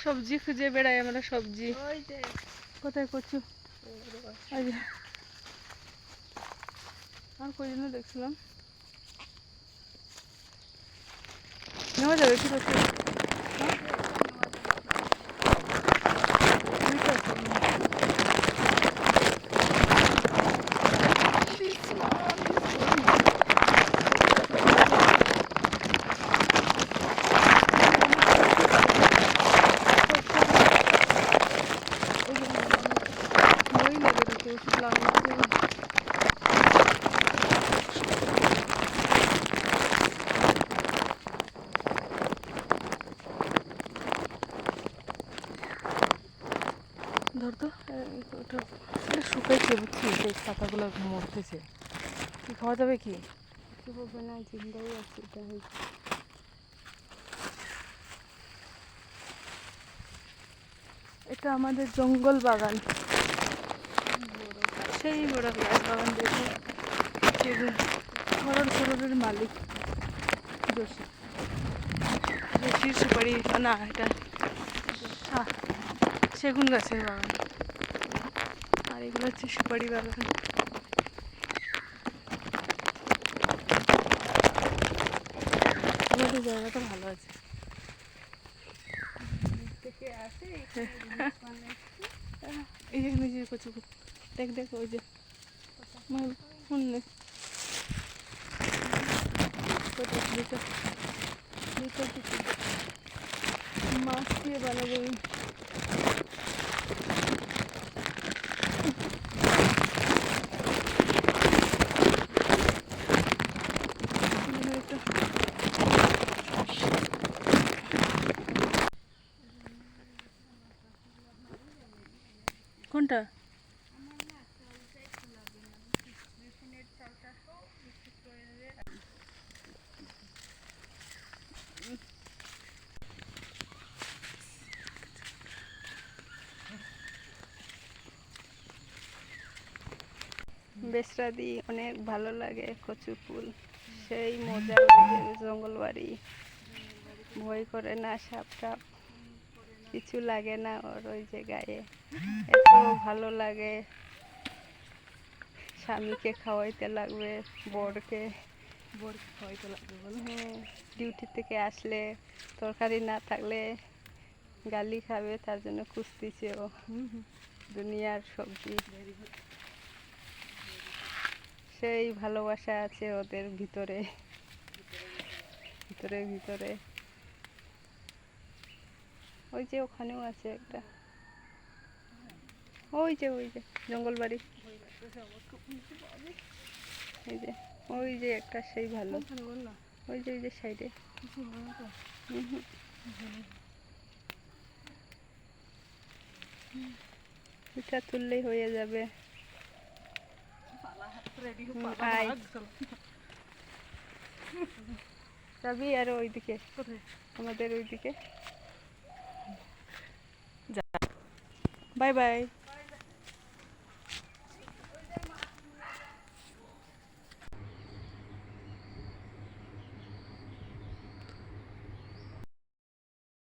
সবজি খুঁজে বেড়াই আমরা, সবজি। কোথায় কচু? আর কই জন্য দেখছিলাম নেওয়া যাবে কি কচু? ধরতো ওটা শুকাইছে, বুঝছিস? এই পাতাগুলো মরতেছে। কি খাওয়া যাবে কি? কিছু হবে না, জিন্দাই আছে। এটা হয়েছে, এটা আমাদের জঙ্গল বাগান, সেই বড় গাছ বাগান। দেখে ঘরের মালিক জসির সুপারি না, এটা সেগুন গাছের বাগান, আর এগুলো হচ্ছে সুপারি বাগান। আমাদের জায়গাটা ভালো আছে। এই যে নিজে কচু, দেখ দেখ ওই যে মাছ দিয়ে বানাবো। কোনটা? বেসরা দি অনেক ভালো লাগে, কচু ফুল সেই মজা। জঙ্গল বাড়ি, ভয় করে না, সাপ টাপ কিছু লাগে না ওর। ওই যে গায়ে এত ভালো লাগে। স্বামীকে খাওয়াইতে লাগবে, বরকে খাওয়াইতে লাগবে বলো। হ্যাঁ, ডিউটি থেকে আসলে তরকারি না থাকলে গালি খাবে, তার জন্য খুঁজতেছে ও দুনিয়ার সবজি। সেই ভালোবাসা আছে ওদের ভিতরে ভিতরে ভিতরে। ওই যে ওখানেও আছে একটা, ওই যে জঙ্গল বাড়ি, এই যে ওই যে একটা, সেই ভালো। ওই যে সাইডে এটা তুললেই হয়ে যাবে। যাবি আর ওইদিকে, আমাদের ওইদিকে। Bye bye.